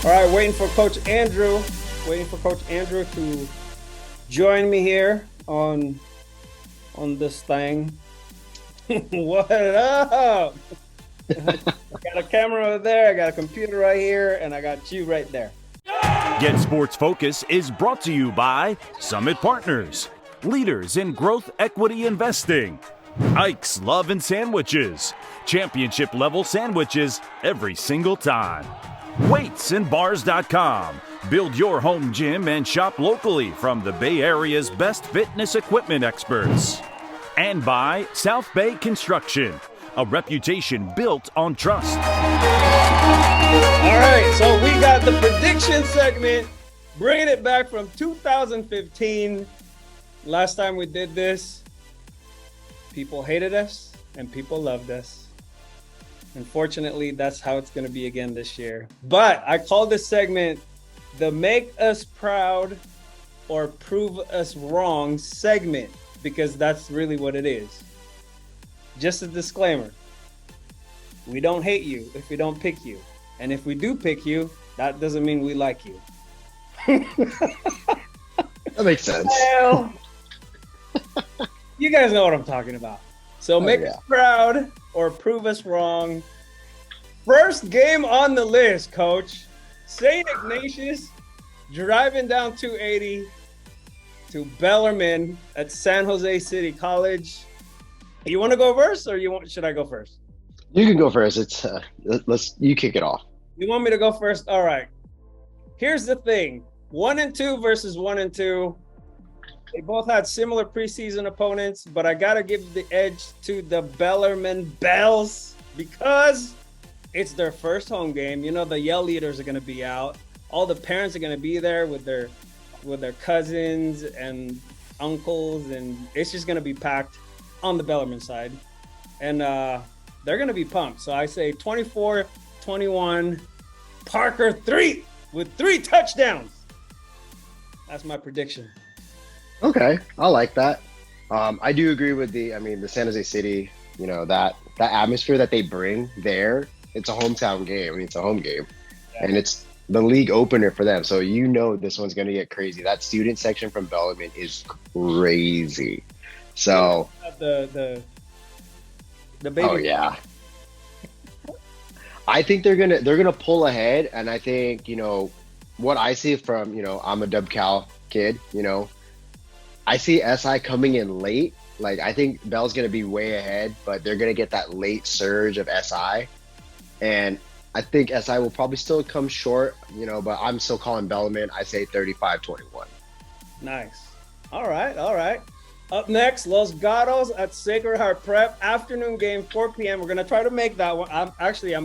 All right, waiting for Coach Andrew to join me here on this thing. What up? I got a camera over there, I got a computer right here, and I got you right there. GetSportsFocus is brought to you by Summit Partners, leaders in growth equity investing. Ike's Love and Sandwiches, championship level sandwiches every single time. Weightsandbars.com, build your home gym and shop locally from the Bay Area's best fitness equipment experts. And by South Bay Construction, a reputation built on trust. All right, so we got the prediction segment, bringing it back from 2015. Last time we did this, people hated us and people loved us. Unfortunately, that's how it's going to be again this year. But I call this segment the Make Us Proud or Prove Us Wrong segment, because that's really what it is. Just a disclaimer. We don't hate you if we don't pick you. And if we do pick you, that doesn't mean we like you. That makes sense. Well, you guys know what I'm talking about. So make us proud or prove us wrong. First game on the list, Coach. St. Ignatius driving down 280 to Bellarmine at San Jose City College. You want to go first, or should I go first? You can go first. It's you kick it off. You want me to go first? All right. Here's the thing: 1-2 versus 1-2. They both had similar preseason opponents, but I gotta give the edge to the Bellarmine Bells because it's their first home game. You know, the yell leaders are gonna be out. All the parents are gonna be there with their cousins and uncles, and it's just gonna be packed on the Bellarmine side. And they're gonna be pumped. So I say 24-21, Parker 3 with 3 touchdowns. That's my prediction. Okay, I like that. I do agree with the San Jose City, that atmosphere that they bring there. It's a hometown game. I mean, it's a home game, and it's the league opener for them. So this one's going to get crazy. That student section from Bellarmine is crazy. So the baby. Oh yeah. I think they're gonna pull ahead, and I think what I see from I'm a Dub Cal kid, I see SI coming in late. Like, I think Bell's going to be way ahead, but they're going to get that late surge of SI. And I think SI will probably still come short, but I'm still calling Bellarmine. I say 35-21. Nice. All right. Up next, Los Gatos at Sacred Heart Prep. Afternoon game, 4 p.m. We're going to try to make that one. I'm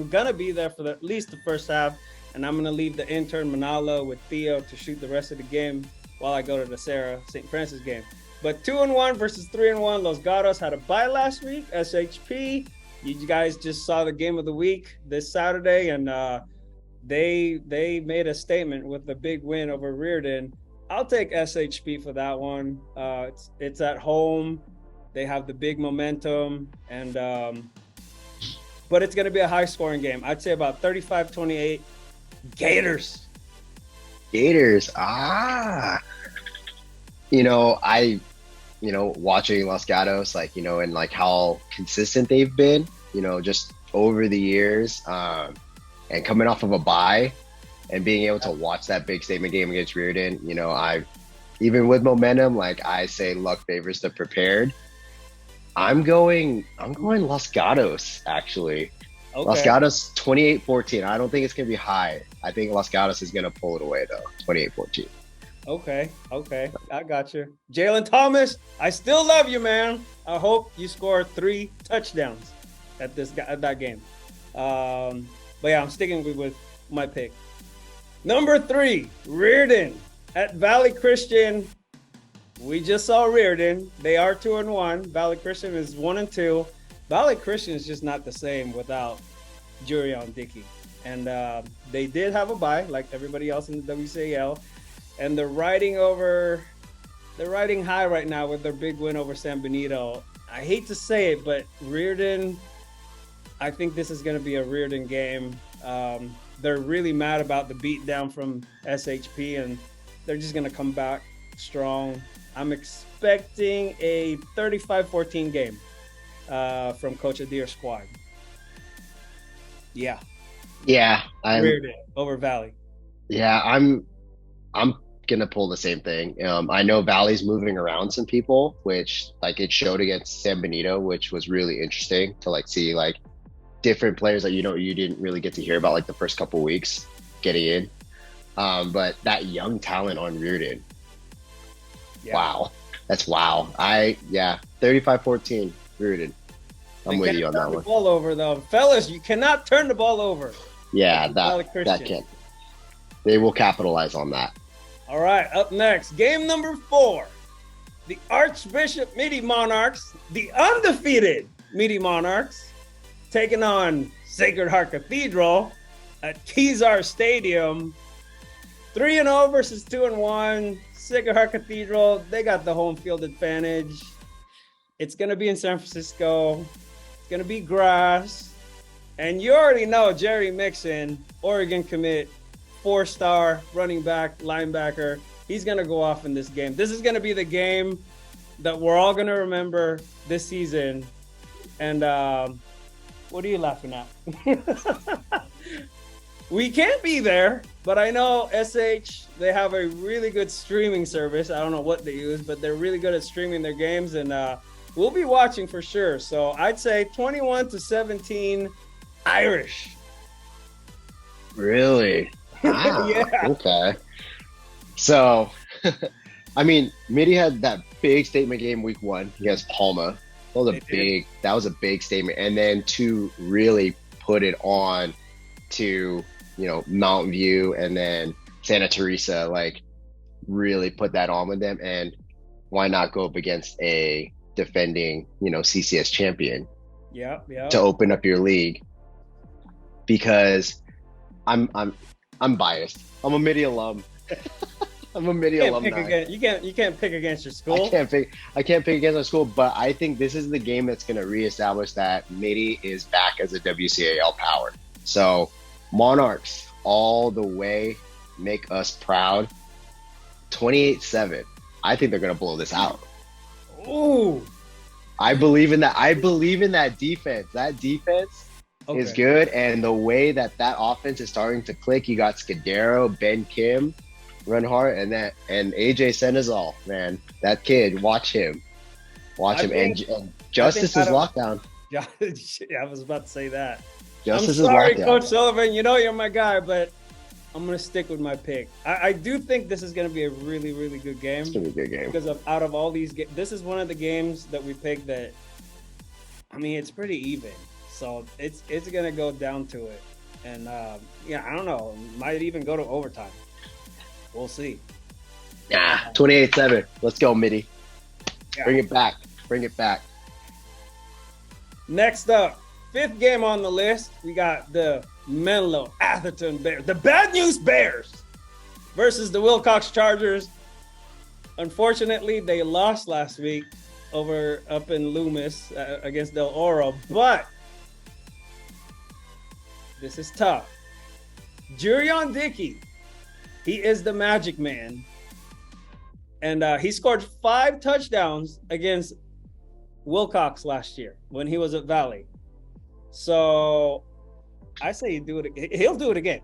going to be there for at least the first half, and I'm going to leave the intern Manalo with Theo to shoot the rest of the game while I go to the Serra St. Francis game. But 2-1 versus 3-1. Los Gatos had a bye last week. SHP, you guys just saw the game of the week this Saturday, and they made a statement with a big win over Reardon. I'll take SHP for that one. It's at home. They have the big momentum, and but it's going to be a high-scoring game. I'd say about 35-28. Gators. Watching Los Gatos, and how consistent they've been, just over the years, and coming off of a bye and being able to watch that big statement game against Reardon, even with momentum, I say luck favors the prepared. I'm going Los Gatos, actually. Okay. Los Gatos 28-14. I don't think it's going to be high. I think Los Gatos is going to pull it away, though, 28-14. Okay. I got you. Jalen Thomas, I still love you, man. I hope you score 3 touchdowns at that game. But yeah, I'm sticking with my pick. Number 3, Reardon at Valley Christian. We just saw Reardon. They are 2-1. Valley Christian is 1-2. Valley Christian is just not the same without Jurion Dickey. And they did have a bye, like everybody else in the WCAL. And they're riding high right now with their big win over San Benito. I hate to say it, but Reardon, I think this is going to be a Reardon game. They're really mad about the beatdown from SHP, and they're just going to come back strong. I'm expecting a 35-14 game from Coach Adir's squad. Yeah. Yeah, Reardon over Valley. Yeah, I'm gonna pull the same thing. I know Valley's moving around some people, which like it showed against San Benito, which was really interesting to like see like different players that you didn't really get to hear about like the first couple weeks getting in. But that young talent on Reardon, wow, that's wow. 35-14 Reardon. I'm with you on that one. The ball over though, fellas. You cannot turn the ball over. Yeah, that can't. They will capitalize on that. All right, up next, game number 4. The Archbishop Mitty Monarchs, the undefeated Mitty Monarchs, taking on Sacred Heart Cathedral at Kezar Stadium. 3-0 versus 2-1. Sacred Heart Cathedral, they got the home field advantage. It's going to be in San Francisco. It's going to be grass. And you already know Jerry Mixon, Oregon commit, 4-star running back, linebacker. He's going to go off in this game. This is going to be the game that we're all going to remember this season. And what are you laughing at? We can't be there, but I know SH, they have a really good streaming service. I don't know what they use, but they're really good at streaming their games. And we'll be watching for sure. So I'd say 21-17 Irish. Really? Wow. Yeah. Okay. So, I mean, Mitty had that big statement game week 1 against Palma. That was a big statement. And then to really put it on to, Mountain View and then Santa Teresa, like really put that on with them. And why not go up against a defending, CCS champion? Yeah. To open up your league. Because I'm biased. I'm a Mitty alum. I'm a Mitty alumni. You can't pick against your school. I can't pick against my school, but I think this is the game that's going to reestablish that Mitty is back as a WCAL power. So Monarchs all the way, make us proud. 28-7. I think they're going to blow this out. Ooh. I believe in that. I believe in that defense. That defense is good, and the way that offense is starting to click. You got Scudero, Ben Kim, run hard, and AJ Senazal, man, that kid, watch him, and Justice is lockdown. Yeah, I was about to say that. Justice I'm sorry, is lockdown. Coach Sullivan. You're my guy, but I'm gonna stick with my pick. I do think this is gonna be a really, really good game. It's gonna be a good game because out of all these games, this is one of the games that we picked that. I mean, it's pretty even. So it's gonna go down to it, and I don't know. Might even go to overtime. We'll see. 28-7. Let's go, Mitty. Yeah. Bring it back. Next up, 5th game on the list. We got the Menlo Atherton Bears, the Bad News Bears, versus the Wilcox Chargers. Unfortunately, they lost last week up in Loomis against Del Oro, but this is tough. Jurion Dickey, he is the magic man. And he scored 5 touchdowns against Wilcox last year when he was at Valley. So I say he'll do it again.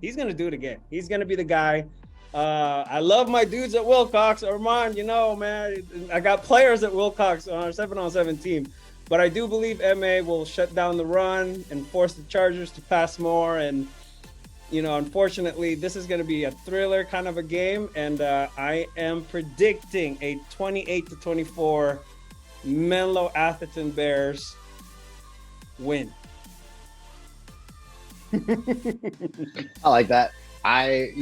He's going to do it again. He's going to be the guy. I love my dudes at Wilcox. Armand, man, I got players at Wilcox on our 7-on-7 team. But I do believe MA will shut down the run and force the Chargers to pass more. And, unfortunately, this is going to be a thriller kind of a game. And I am predicting a 28-24 Menlo Atherton Bears win. I like that. I'd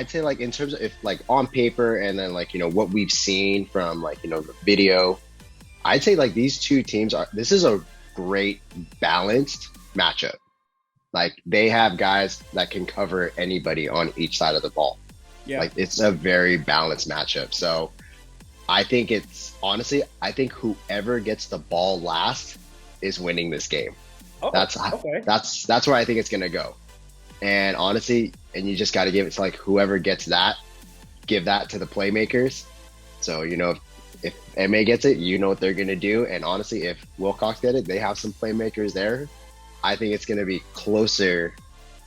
say like in terms of if like on paper and then like, what we've seen from like, the video, I'd say like these two teams this is a great balanced matchup. Like they have guys that can cover anybody on each side of the ball. Yeah. Like it's a very balanced matchup. So I think I think whoever gets the ball last is winning this game. Oh, That's okay. that's where I think it's gonna go. And honestly, and you just got to give it to like whoever gets that, give that to the playmakers. So if MA gets it, you know what they're gonna do. And honestly, if Wilcox get it, they have some playmakers there. I think it's gonna be closer.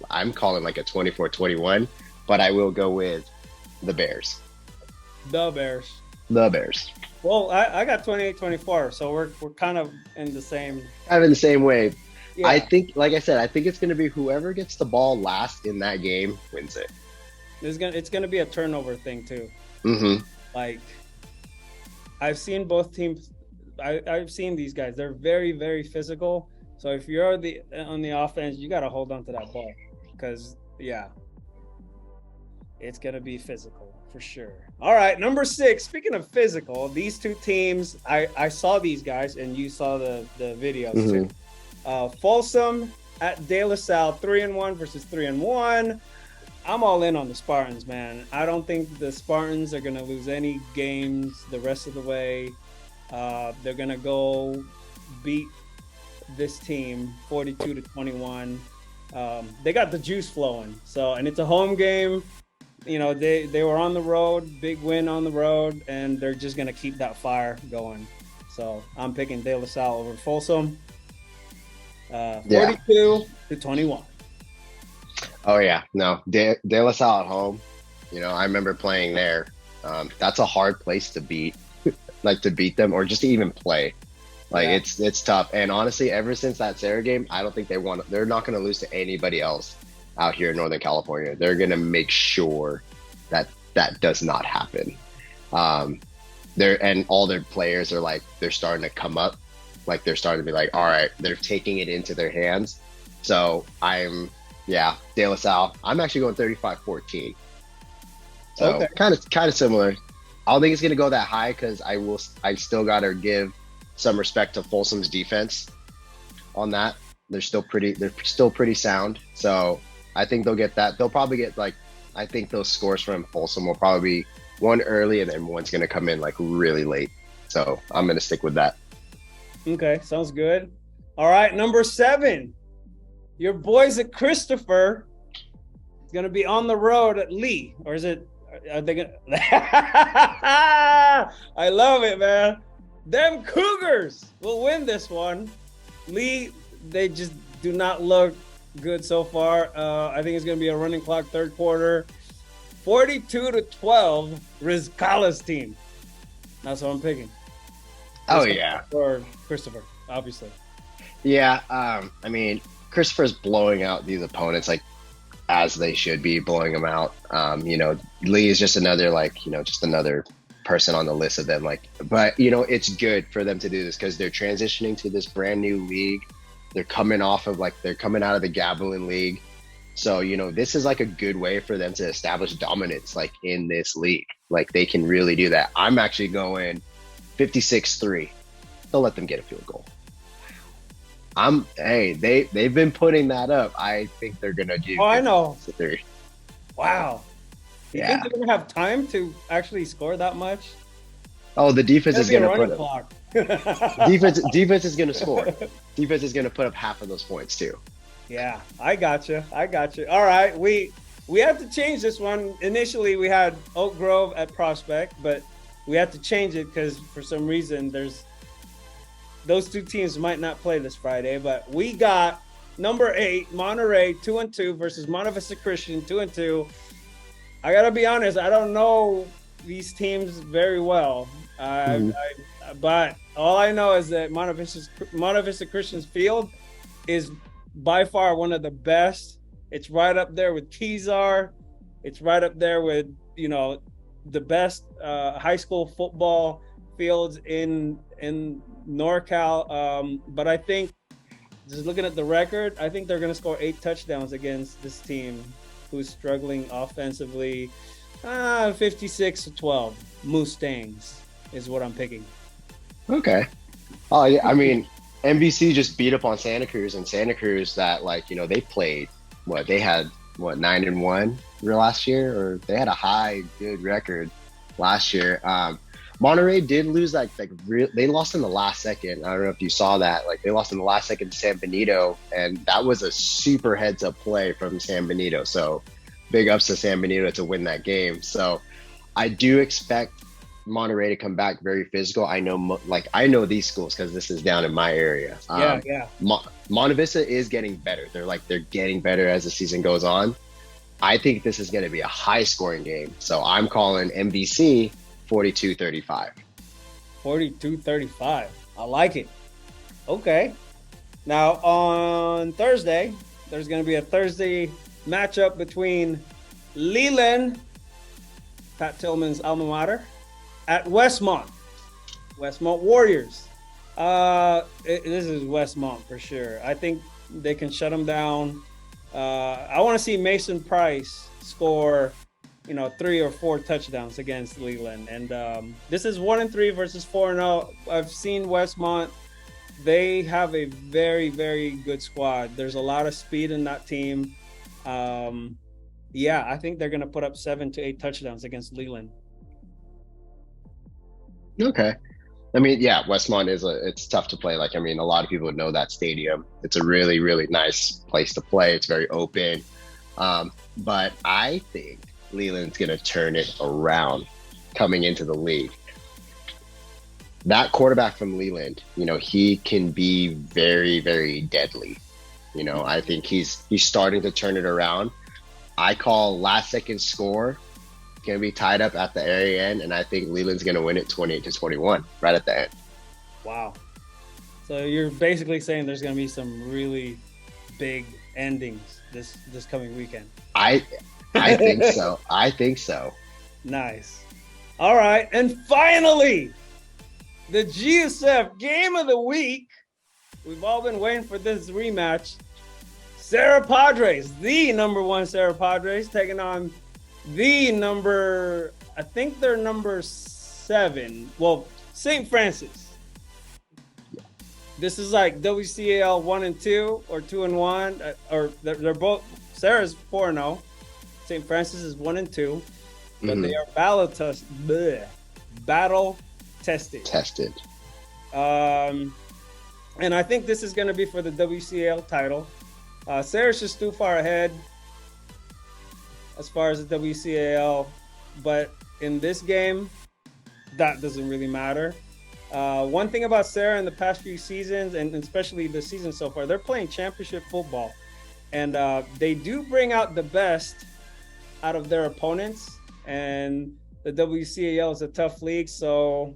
I'm calling like a 24-21, but I will go with the Bears. The Bears. The Bears. Well, I got 28-24, so we're kind of in the same. Kind of in the same way. Yeah. I think, like I said, I think it's going to be whoever gets the ball last in that game wins it. It's gonna be a turnover thing too. Mm-hmm. Like, I've seen both teams. I've seen these guys. They're very, very physical. So if you're on the offense, you got to hold on to that ball, because it's gonna be physical for sure. All right, number 6. Speaking of physical, these two teams, I saw these guys, and you saw the videos Mm-hmm. too. Folsom at De La Salle, 3-1 versus 3-1. I'm all in on the Spartans, man. I don't think the Spartans are gonna lose any games the rest of the way. They're gonna go beat this team 42-21. They got the juice flowing. So, and it's a home game. They were on the road, big win on the road, and they're just gonna keep that fire going. So I'm picking De La Salle over Folsom. 42-21. Oh yeah, no, De La Salle at home. I remember playing there. That's a hard place to beat, like to beat them or just to even play. Like it's tough. And honestly, ever since that Serra game, I don't think they're not going to lose to anybody else out here in Northern California. They're going to make sure that does not happen. And all their players are like, they're starting to come up. Like they're starting to be like, all right, they're taking it into their hands. So De La Salle. I'm actually going 35-14. So Okay. kind of similar. I don't think it's going to go that high because I still got to give some respect to Folsom's defense on that. They're still pretty sound. So I think they'll get that. They'll probably get I think those scores from Folsom will probably be one early and then one's going to come in like really late. So I'm going to stick with that. Okay, sounds good. All right, number 7. Your boys at Christopher is going to be on the road at Lee. Or is it? Are they going to? I love it, man. Them Cougars will win this one. Lee, they just do not look good so far. I think it's going to be a running clock third quarter. 42-12, Rizcala's team. That's what I'm picking. Oh, yeah. For Christopher, obviously. Yeah, I mean, Christopher's blowing out these opponents like as they should be blowing them out. Lee is just another just another person on the list of them. But it's good for them to do this because they're transitioning to this brand new league. They're coming out of the Gavilan League. So, this is like a good way for them to establish dominance in this league. They can really do that. I'm actually going 56-3. They'll let them get a field goal. They've been putting that up. I think they're gonna do. Oh, I know. 3. Wow. You think they're gonna have time to actually score that much? Oh, the defense is gonna put up. Clock. defense is gonna score. Defense is gonna put up half of those points too. Yeah, I got you. All right, we have to change this one. Initially, we had Oak Grove at Prospect, but we had to change it because for some reason those two teams might not play this Friday. But we got number 8 Monterey 2-2 versus Monte Vista Christian 2-2. I gotta be honest, I don't know these teams very well, but all I know is that Monte Vista Christian's field is by far one of the best. It's right up there with Kezar. It's right up there with the best high school football fields in NorCal. But I think, just looking at the record, I think they're going to score 8 touchdowns against this team who's struggling offensively. 56-12 Mustangs is what I'm picking. Okay. Oh yeah, I mean, NBC just beat up on Santa Cruz, and Santa Cruz they played they had 9-1 last year, or they had a high good record last year. Monterey did lose they lost in the last second. I don't know if you saw that. Like they lost in the last second to San Benito, and that was a super heads up play from San Benito. So big ups to San Benito to win that game. So I do expect Monterey to come back very physical. I know these schools because this is down in my area. Yeah. Monte Vista is getting better. They're getting better as the season goes on. I think this is going to be a high scoring game. So I'm calling MVC 42-35. 42-35. I like it. Okay. Now on Thursday, there's going to be a Thursday matchup between Leland, Pat Tillman's alma mater, at Westmont Warriors. This is Westmont for sure. I think they can shut them down. I want to see Mason Price score 3 or 4 touchdowns against Leland. And this is 1-3 versus 4-0. I've seen Westmont. They have a very, very good squad. There's a lot of speed in that team. I think they're going to put up 7 to 8 touchdowns against Leland. Okay. I mean, yeah, Westmont it's tough to play. Like, I mean, a lot of people know that stadium. It's a really, really nice place to play. It's very open. But I think Leland's going to turn it around coming into the league. That quarterback from Leland, he can be very, very deadly. I think he's starting to turn it around. I call last second score going to be tied up at the area end, and I think Leland's going to win it 28-21 right at the end. Wow. So you're basically saying there's going to be some really big endings this coming weekend. I think so. I think so. Nice. All right. And finally, the GSF game of the week. We've all been waiting for this rematch. Serra Padres, the number 1 Serra Padres, taking on the number, I think they're number 7. Well, St. Francis. This is like WCAL 1-2 or 2-1, or they're both. Serra's 4-0. St. Francis is 1-2, but they are battle tested. And I think this is going to be for the WCAL title. Serra's just too far ahead as far as the WCAL, but in this game, that doesn't really matter. One thing about Serra in the past few seasons, and especially the season so far, they're playing championship football, and they do bring out the best out of their opponents, and the WCAL is a tough league, so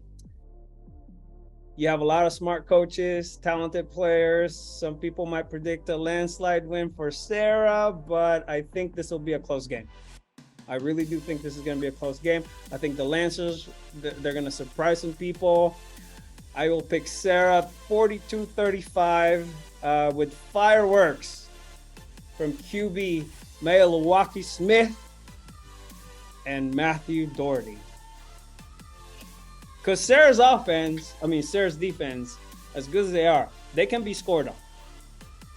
you have a lot of smart coaches, talented players. Some people might predict a landslide win for Serra, but I think this will be a close game. I really do think this is going to be a close game. I think the Lancers, they're going to surprise some people. I will pick Serra 42-35 with fireworks from QB Milwaukee Smith and Matthew Doherty. Because Serra's defense, as good as they are, they can be scored on.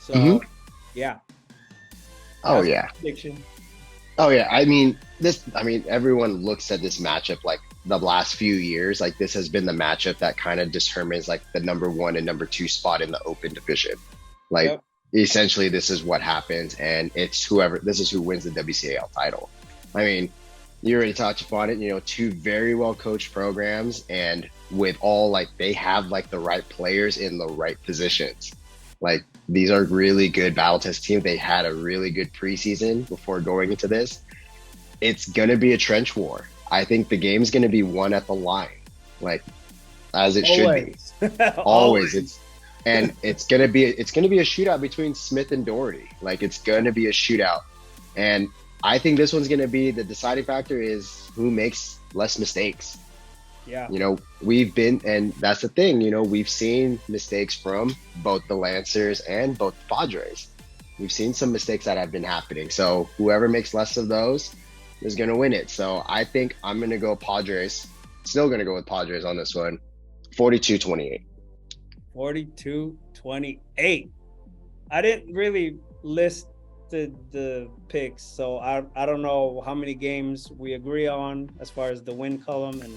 So, yeah. Oh, yeah. Prediction. Oh, yeah. I mean, everyone looks at this matchup like the last few years. Like, this has been the matchup that kind of determines like the number 1 and number 2 spot in the open division. Like, essentially, this is what happens, and this is who wins the WCAL title. I mean, you already touched upon it, 2 very well coached programs, and with they have like the right players in the right positions. Like, these are really good battle test teams. They had a really good preseason before going into this. It's going to be a trench war. I think the game's going to be won at the line, like as it should be. Always. It's going to be a shootout between Smith and Doherty. Like, it's going to be a shootout. And I think this one's going to be the deciding factor is who makes less mistakes. Yeah. And that's the thing, we've seen mistakes from both the Lancers and both the Padres. We've seen some mistakes that have been happening. So whoever makes less of those is going to win it. So I think I'm going to go Padres. Still going to go with Padres on this one. 42-28. 42-28. I didn't really list the picks, so I don't know how many games we agree on as far as the win column and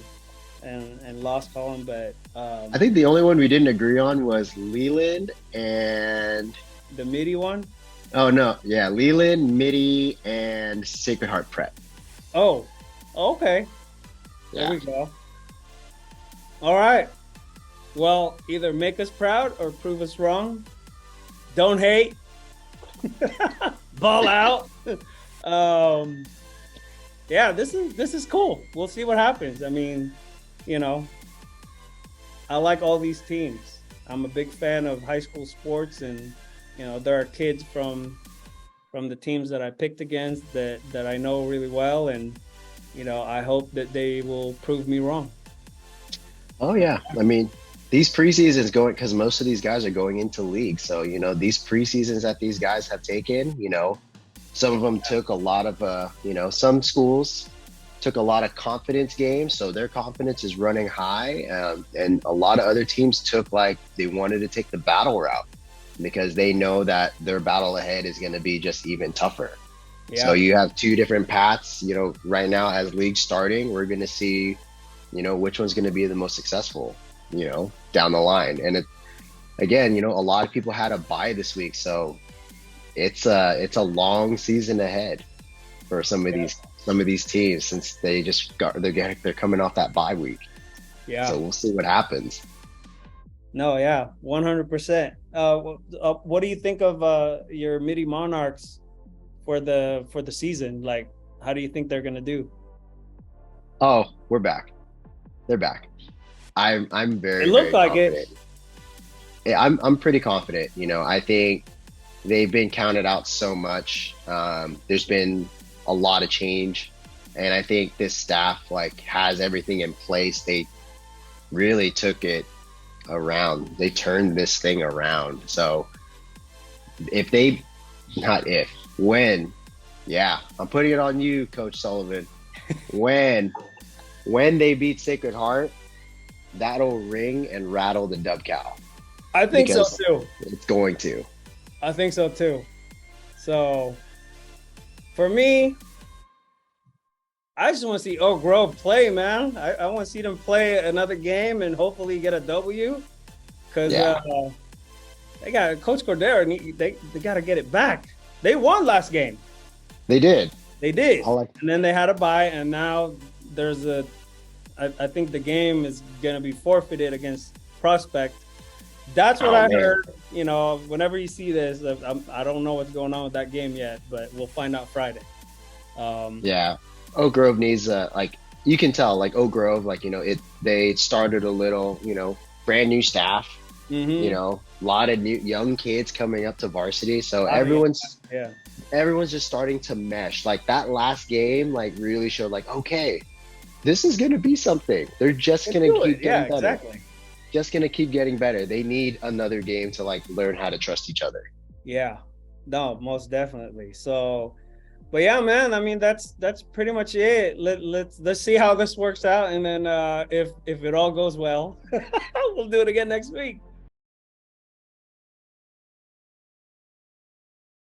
and lost column, but I think the only one we didn't agree on was Leland and the Mitty one. Leland, Mitty, and Sacred Heart Prep. Oh, okay. Yeah. There we go. All right. Well, either make us proud or prove us wrong. Don't hate. Ball out. Yeah, this is cool. We'll see what happens. I mean, I like all these teams. I'm a big fan of high school sports, and there are kids from the teams that I picked against that I know really well, and I hope that they will prove me wrong. Oh yeah, I mean, these preseasons going, because most of these guys are going into league. So these preseasons that these guys have taken, some of them took a lot of some schools took a lot of confidence games, so their confidence is running high, and a lot of other teams took, like, they wanted to take the battle route because they know that their battle ahead is going to be just even tougher. Yeah. So you have two different paths. Right now, as league starting, we're going to see which one's going to be the most successful down the line. And a lot of people had a bye this week, so it's a long season ahead for some of these teams, since they're coming off that bye week. Yeah. So we'll see what happens. No, yeah, 100%. What do you think of your Mitty Monarchs for the season? Like, how do you think they're gonna do? Oh, we're back. They're back. I'm very. It looked very like confident. it. Yeah, I'm pretty confident. I think they've been counted out so much. There's been a lot of change, and I think this staff has everything in place. They really took it around. They turned this thing around. So I'm putting it on you, Coach Sullivan. when they beat Sacred Heart, that'll ring and rattle the dub cow. I think so too. It's going to. I think so too. So for me, I just want to see Oak Grove play, man. I want to see them play another game and hopefully get a W, because they got Coach Cordero, and they got to get it back. They won last game. They did. And then they had a bye, and now there's I think the game is going to be forfeited against Prospect. That's what I heard. Whenever you see this, I don't know what's going on with that game yet, but we'll find out Friday. Oak Grove needs you can tell, Oak Grove, they started a little, brand new staff, a lot of new young kids coming up to varsity. So everyone's just starting to mesh. That last game, really showed okay, this is going to be something. They're just going to keep getting better. Exactly. Just going to keep getting better. They need another game to learn how to trust each other. Yeah, no, most definitely. So, but yeah, man, I mean, that's pretty much it. Let's see how this works out. And then if it all goes well, we'll do it again next week.